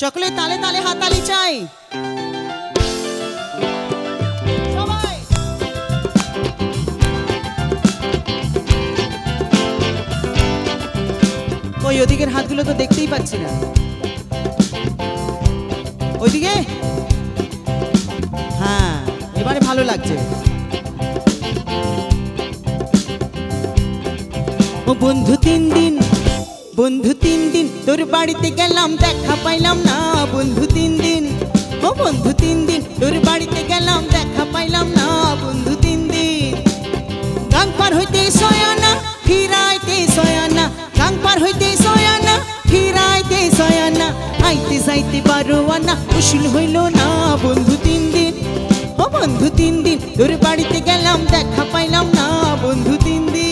সকলে তালে তালে হাততালি চাই। সবাই ওই ওদিকের হাতগুলো তো দেখতেই পাচ্ছি না, ওইদিকে। হ্যাঁ, এবারে ভালো লাগছে। ও বন্ধু তিন দিন, বন্ধু তিন দিন তোর বাড়িতে গেলাম, দেখা পাইলাম না। বন্ধু তিন দিন, ও বন্ধু তিন দিন তোর বাড়িতে গেলাম, দেখা পাইলাম না। বন্ধু তিন দিন গাং পার হইতে সয়ানা, ফিরাইতে সয়ানা। গাং পার হইতে সয়ানা, ফিরাইতে সয়ানা। আইতে যাইতে বারোয়ানা, উসুল হইল না। বন্ধু তিন দিন, ও বন্ধু তিন দিন তোর বাড়িতে গেলাম, দেখা পাইলাম না। বন্ধু তিন দিন।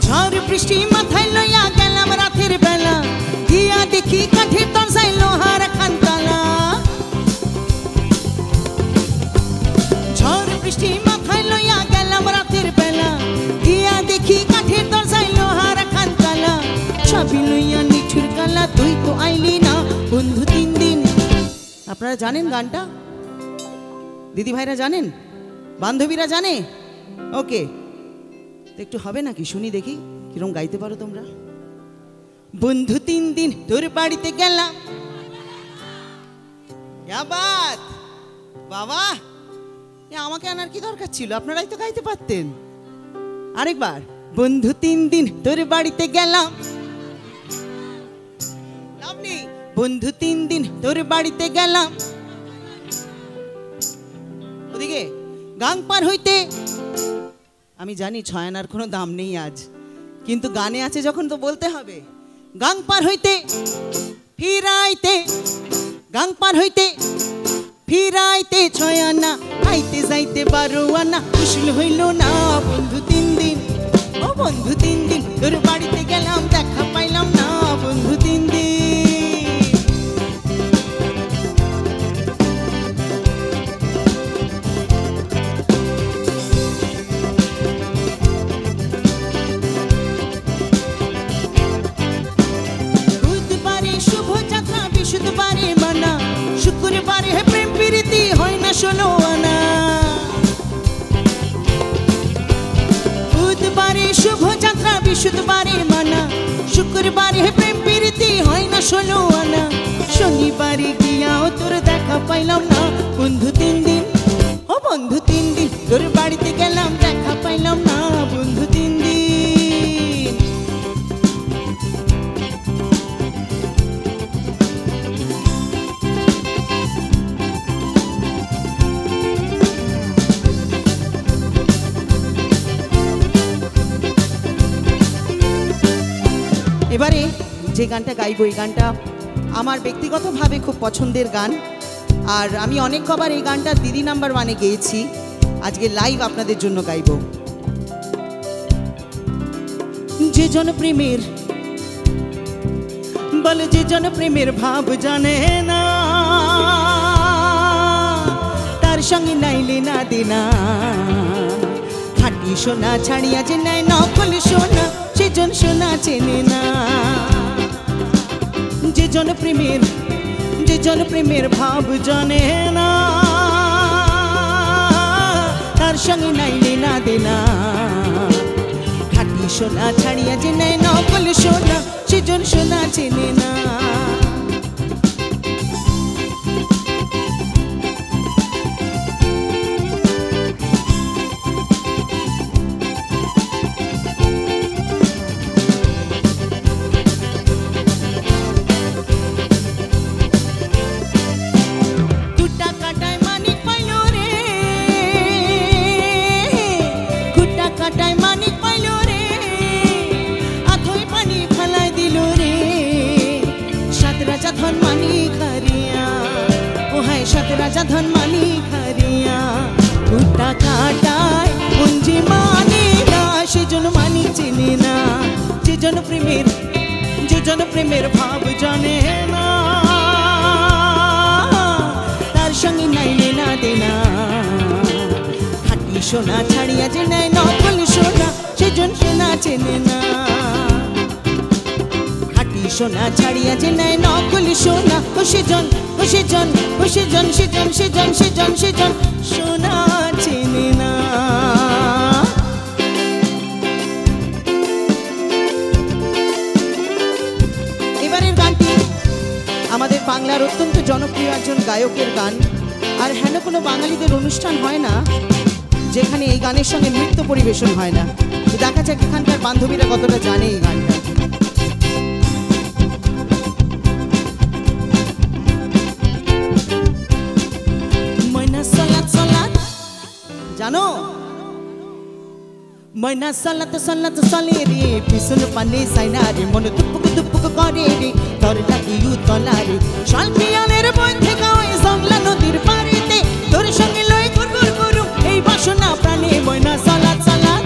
ঝড় বৃষ্টি মাথায় লইয়া গেলাম রাতের বেলা, গিয়া দেখি কাঠের দরজায় লোহার খানতালা। ঝড় বৃষ্টি মাথায় লইয়া গেলাম রাতের বেলা, গিয়া দেখি কাঠের দরজায় লোহার খানতালা। সবই লইয়া নিঠুর কালা, তুই তো আইলি না। বন্ধু তিন দিন। আপনারা জানেন গানটা? দিদি ভাইরা জানেন? বান্ধবীরা জানে? ওকে, একটু হবে নাকি শুনি দেখি কিরম গাইতে পারো তোমরা। বন্ধু তিন দিন তোর বাড়িতে গেলাম। বাবা, আমাকে আনার কি দরকার ছিল? আপনারাই তো গাইতে পারতেন। আরেকবার, বন্ধু তিন দিন তোর বাড়িতে গেলাম। বন্ধু তিন দিন তোর বাড়িতে গেলাম। ওদিকে গাং পার হইতে, আমি জানি ছয়ানার কোনো দাম নেই আজ, কিন্তু গানে আছে যখন তো বলতে হবে। গাং পার হইতে ফিরাইতে, গাং পার হইতে ফিরাইতে ছয়ানা। আইতে যাইতে বারোয়ানা, উসুল হইল না। বন্ধু তিন দিন, ও বন্ধু তিন দিন তোর বাড়িতে গেলাম, দেখা পাইলাম না। বন্ধু তিন দিন। শুক্রবারে মানা, শুক্রবারে প্রেম প্রীতি হয় না ষোলো আনা। বুধবারে শুভ যাত্রা, বৃহস্পতিবারে মানা, শুক্রবারে প্রেম প্রীতি হয় না ষোলো আনা। শনিবারে গিয়াও তোর দেখা পাইলাম না। বন্ধু তিন দিন, ও বন্ধু তিন দিন তোর বাড়িতে গেলাম, দেখা পাইলাম না। বন্ধু তিন দিন। এবারে যে গানটা গাইব, এই গানটা আমার ব্যক্তিগতভাবে খুব পছন্দের গান, আর আমি অনেক কবার এই গানটা দিদি নাম্বার ওয়ানে গেয়েছি। আজকে লাইভ আপনাদের জন্য গাইব। যে জনপ্রেমের বলে, যে জনপ্রেমের ভাব জানে না, তার সঙ্গে নাইলে না দেনা। খাঁটি সোনা ছাড়িয়া যে নেয় নকল সোনা, সেজন সোনা চেনে না। যে জনপ্রেমের, যে জনপ্রেমের ভাব জানে না, তার সঙ্গে নাইলে না দেনা। খাঁটি সোনা ছাড়িয়া যে নেয় নকল সোনা, সেজন সোনা চেনে না। রাজা ধন মানি খারিয়া, কুটা কাটায় মঞ্জি মানে না, সেজন মানি চিনি না। যে জন প্রেমের ভাব জানে না, সোনা ছাড়িয়া যে নেয় নকল সোনা সেজন সোনা চেনে না। খাঁটি সোনা ছাড়িয়া যে নেয় নকল সোনা ও সেজন ও সেজন ও সেজন সেজন সেজন সেজন সেজন সোনা চেনে না। এবারের গানটি আমাদের বাংলার অত্যন্ত জনপ্রিয় একজন গায়কের গান। আর হেন কোনো বাঙালিদের অনুষ্ঠান হয় না যেখানে এই গানের সঙ্গে নৃত্য পরিবেশন হয় না। দেখা যাক এখানকার বান্ধবীরা কতটা জানে এই গানটা। ময়না সালাত সালাত জানো, ময়না সালাত সালাত চলে রে পিছন পানে সাইনা রে মন দুপুক দুপুক করে রে তোর লাগি উতলা রে শাল পিয়ালের মধ্যে গায় জংলা নদীর পাড়েতে তোর সঙ্গে লয় গুরগুর গুরু এই বাসনা প্রাণে। ময়না সালাত সালাত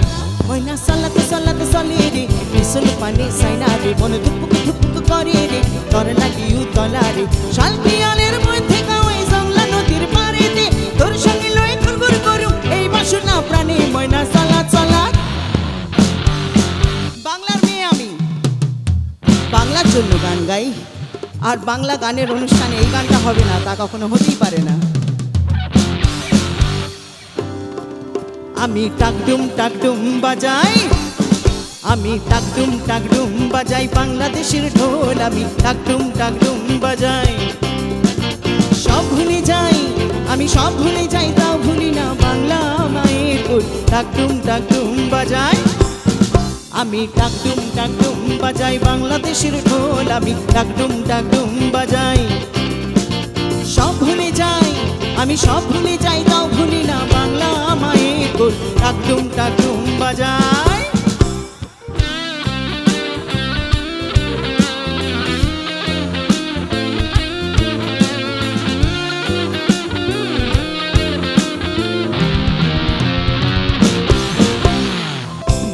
ময়না সালাত সালাত চলে রে পিছন পানে সাইনা রে মন দুপুক দুপুক করে রে তোর লাগি উতলা রে শাল পিয়ালের মধ্যে গায় জংলা নদীর পাড়েতে তোর সঙ্গে লয় গুরগুর গুরু এই বাসনা প্রাণে। ময়না সালাত সালাত। বাংলার মেয়ে আমি, বাংলার জন্য গান গাই, আর বাংলা গানের অনুষ্ঠানে এই গানটা হবে না তা কখনো হতেই পারে না। আমি টাকডুম বাজাই, আমি টাকডুম বাজাই বাংলাদেশের ঢোল, আমি টাকডুম বাজাই। সব ভুলে যাই আমি, সব ভুলে যাই তাও ভুলি না বাংলা মায়ের কুল। টাকডুম বাজাই, আমি টাকডুম বাজাই বাংলাদেশের ঢোল, আমি টাকডুম বাজাই। সব ভুলে যাই আমি, সব ভুলে যাই তাও ভুলি না বাংলা মায়ের কুল। টাকডুম বাজাই।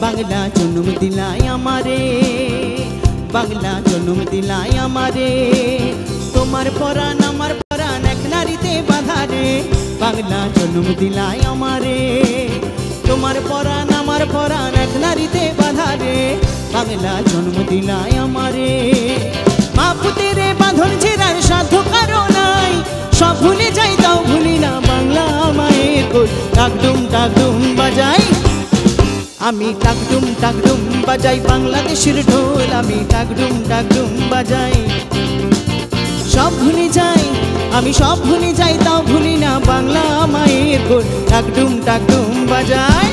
বাংলা জন্ম দিলাই আমারে, বাংলা জন্ম দিলাই আমারে, তোমার পরাণ আমার পরাণ এক নারীতে বাঁধা রে। বাংলা জন্ম দিলাই আমারে, তোমার পরাণ আমার পরাণ এক নারীতে বাঁধা রে। বাংলা জন্ম দিলাই আমারে, মা পুতেরে বাঁধন ছেড়ার সাধ্য কারো নাই, সব ভুলে যাই তাও ভুলি না বাংলা মায়ের কুল। টাকডুম বাজাই, আমি টাকডুম বাজাই বাংলাদেশের ঢোল, আমি টাকডুম বাজাই। সব ভুলে যাই আমি, সব ভুলে যাই তাও ভুলি না বাংলা মায়ের কুল। টাকডুম বাজাই,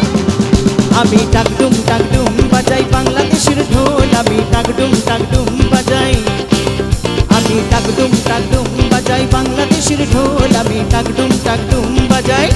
আমি টাকডুম বাজাই বাংলাদেশের ঢোল, আমি টাকডুম বাজাই। আমি টাকডুম বাজাই বাংলাদেশের ঢোল, আমি টাকডুম বাজাই।